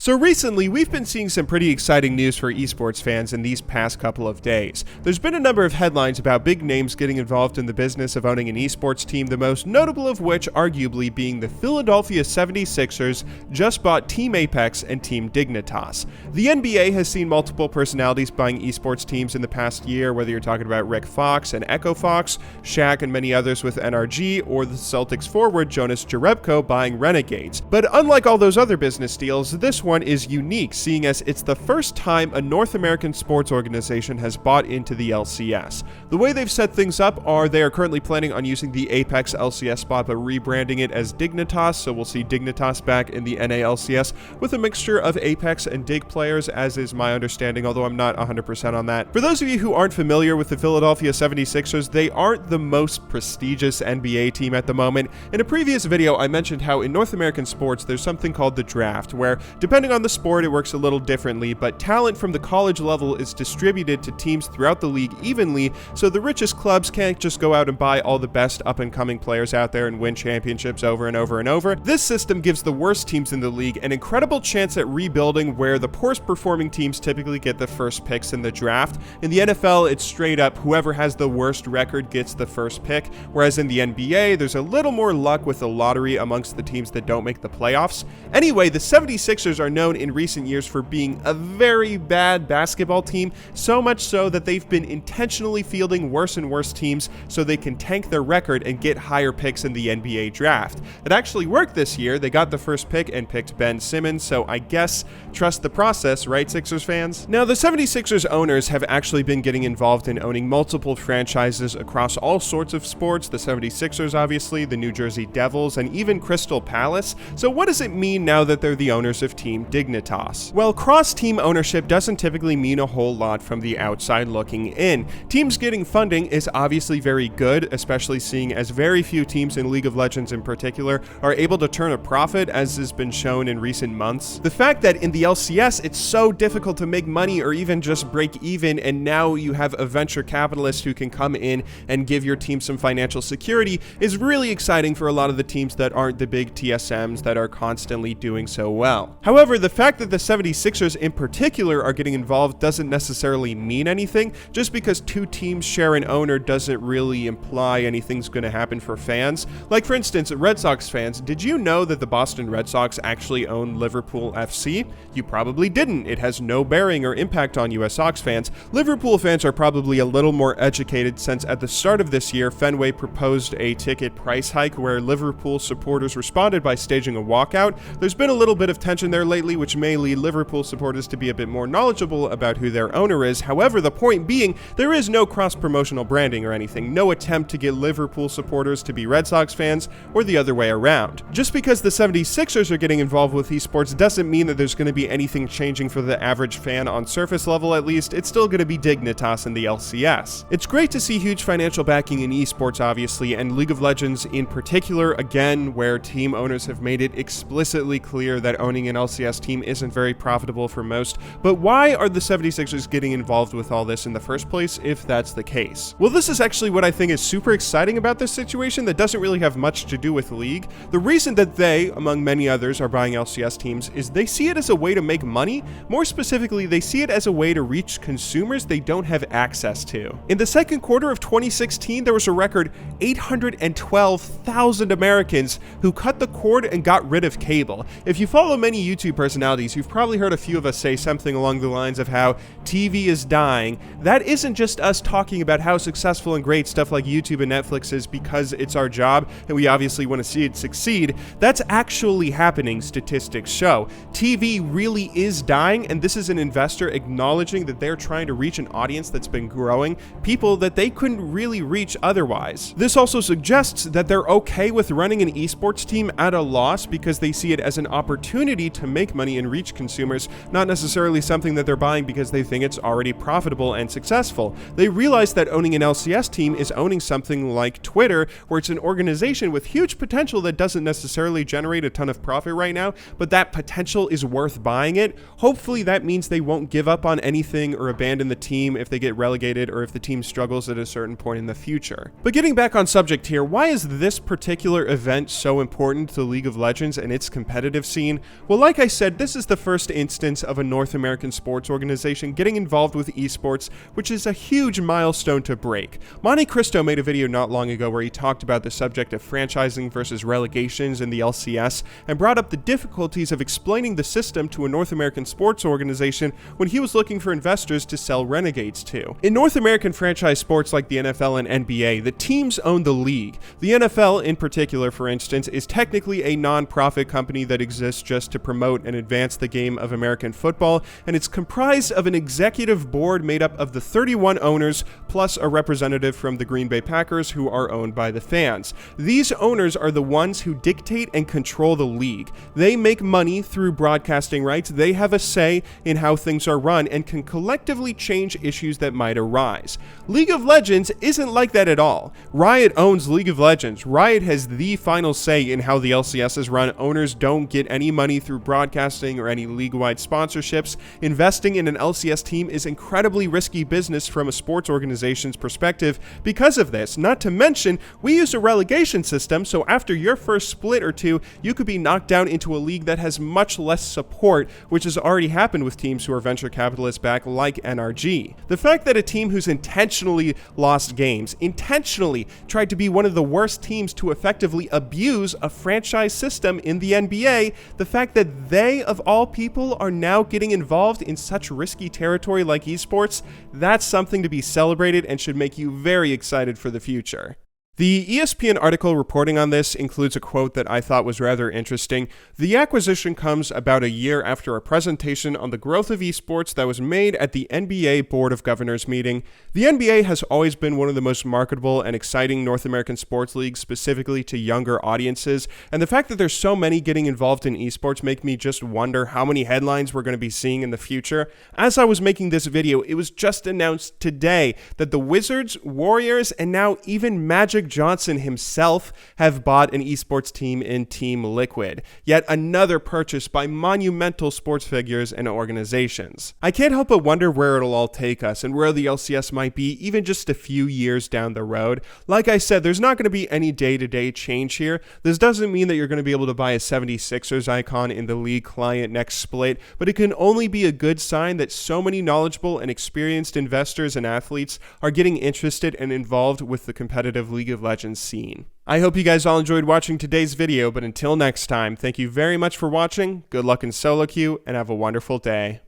So recently, we've been seeing some pretty exciting news for esports fans in these past couple of days. There's been a number of headlines about big names getting involved in the business of owning an esports team, the most notable of which arguably being the Philadelphia 76ers just bought Team Apex and Team Dignitas. The NBA has seen multiple personalities buying esports teams in the past year, whether you're talking about Rick Fox and Echo Fox, Shaq and many others with NRG, or the Celtics forward Jonas Jerebko buying Renegades. But unlike all those other business deals, this one is unique, seeing as it's the first time a North American sports organization has bought into the LCS. The way they've set things up are they are currently planning on using the Apex LCS spot but rebranding it as Dignitas, so we'll see Dignitas back in the NALCS with a mixture of Apex and Dig players, as is my understanding, although I'm not 100% on that. For those of you who aren't familiar with the Philadelphia 76ers, they aren't the most prestigious NBA team at the moment. In a previous video, I mentioned how in North American sports there's something called the draft, where depending on the sport it works a little differently, but talent from the college level is distributed to teams throughout the league evenly, so the richest clubs can't just go out and buy all the best up-and-coming players out there and win championships over and over and over. This system gives the worst teams in the league an incredible chance at rebuilding, where the poorest performing teams typically get the first picks in the draft. In the NFL, it's straight up whoever has the worst record gets the first pick, whereas in the NBA, there's a little more luck with the lottery amongst the teams that don't make the playoffs. Anyway, the 76ers are known in recent years for being a very bad basketball team, so much so that they've been intentionally fielding worse and worse teams so they can tank their record and get higher picks in the NBA draft. It actually worked this year. They got the first pick and picked Ben Simmons, so I guess trust the process, right, Sixers fans? Now, the 76ers owners have actually been getting involved in owning multiple franchises across all sorts of sports, the 76ers obviously, the New Jersey Devils, and even Crystal Palace. So what does it mean now that they're the owners of Team Dignitas? Well, cross-team ownership doesn't typically mean a whole lot from the outside looking in. Teams getting funding is obviously very good, especially seeing as very few teams in League of Legends in particular are able to turn a profit, as has been shown in recent months. The fact that in the LCS it's so difficult to make money or even just break even, and now you have a venture capitalist who can come in and give your team some financial security is really exciting for a lot of the teams that aren't the big TSMs that are constantly doing so well. However, the fact that the 76ers in particular are getting involved doesn't necessarily mean anything. Just because two teams share an owner doesn't really imply anything's going to happen for fans. Like for instance, Red Sox fans, did you know that the Boston Red Sox actually own Liverpool FC? You probably didn't. It has no bearing or impact on US Sox fans. Liverpool fans are probably a little more educated, since at the start of this year, Fenway proposed a ticket price hike where Liverpool supporters responded by staging a walkout. There's been a little bit of tension there lately, which may lead Liverpool supporters to be a bit more knowledgeable about who their owner is. However, the point being, there is no cross-promotional branding or anything, no attempt to get Liverpool supporters to be Red Sox fans or the other way around. Just because the 76ers are getting involved with esports doesn't mean that there's going to be anything changing for the average fan on surface level. At least it's still going to be Dignitas in the LCS. It's great to see huge financial backing in esports obviously, and League of Legends in particular, again, where team owners have made it explicitly clear that owning an LCS team isn't very profitable for most. But why are the 76ers getting involved with all this in the first place if that's the case? Well, this is actually what I think is super exciting about this situation that doesn't really have much to do with League. The reason that they, among many others, are buying LCS teams is they see it as a way to make money. More specifically, they see it as a way to reach consumers they don't have access to. In the second quarter of 2016, there was a record 812,000 Americans who cut the cord and got rid of cable. If you follow many YouTube personalities, you've probably heard a few of us say something along the lines of how TV is dying. That isn't just us talking about how successful and great stuff like YouTube and Netflix is because it's our job and we obviously want to see it succeed. That's actually happening, statistics show. TV really is dying, and this is an investor acknowledging that they're trying to reach an audience that's been growing, people that they couldn't really reach otherwise. This also suggests that they're okay with running an esports team at a loss because they see it as an opportunity to make money and reach consumers, not necessarily something that they're buying because they think it's already profitable and successful. They realize that owning an LCS team is owning something like Twitter, where it's an organization with huge potential that doesn't necessarily generate a ton of profit right now, but that potential is worth buying it. Hopefully that means they won't give up on anything or abandon the team if they get relegated or if the team struggles at a certain point in the future. But getting back on subject here, why is this particular event so important to League of Legends and its competitive scene? Well, like I I said, this is the first instance of a North American sports organization getting involved with esports, which is a huge milestone to break. Monte Cristo made a video not long ago where he talked about the subject of franchising versus relegations in the LCS and brought up the difficulties of explaining the system to a North American sports organization when he was looking for investors to sell Renegades to. In North American franchise sports like the NFL and NBA, the teams own the league. The NFL, in particular, for instance, is technically a non-profit company that exists just to promote and advance the game of American football, and it's comprised of an executive board made up of the 31 owners plus a representative from the Green Bay Packers who are owned by the fans. These owners are the ones who dictate and control the league. They make money through broadcasting rights, they have a say in how things are run, and can collectively change issues that might arise. League of Legends isn't like that at all. Riot owns League of Legends. Riot has the final say in how the LCS is run. Owners don't get any money through broadcasting or any league-wide sponsorships. Investing in an LCS team is incredibly risky business from a sports organization's perspective because of this. Not to mention, we use a relegation system, so after your first split or two, you could be knocked down into a league that has much less support, which has already happened with teams who are venture capitalists back like NRG. The fact that a team who's intentionally lost games, intentionally tried to be one of the worst teams to effectively abuse a franchise system in the NBA, the fact that they, of all people, are now getting involved in such risky territory like esports, that's something to be celebrated and should make you very excited for the future. The ESPN article reporting on this includes a quote that I thought was rather interesting. The acquisition comes about a year after a presentation on the growth of esports that was made at the NBA Board of Governors meeting. The NBA has always been one of the most marketable and exciting North American sports leagues, specifically to younger audiences, and the fact that there's so many getting involved in esports make me just wonder how many headlines we're going to be seeing in the future. As I was making this video, it was just announced today that the Wizards, Warriors, and now even Magic Johnson himself have bought an esports team in Team Liquid. Yet another purchase by monumental sports figures and organizations. I can't help but wonder where it'll all take us and where the LCS might be even just a few years down the road. Like I said, there's not going to be any day-to-day change here. This doesn't mean that you're going to be able to buy a 76ers icon in the league client next split, but it can only be a good sign that so many knowledgeable and experienced investors and athletes are getting interested and involved with the competitive League of Legends scene. I hope you guys all enjoyed watching today's video, but until next time, thank you very much for watching, good luck in solo queue, and have a wonderful day.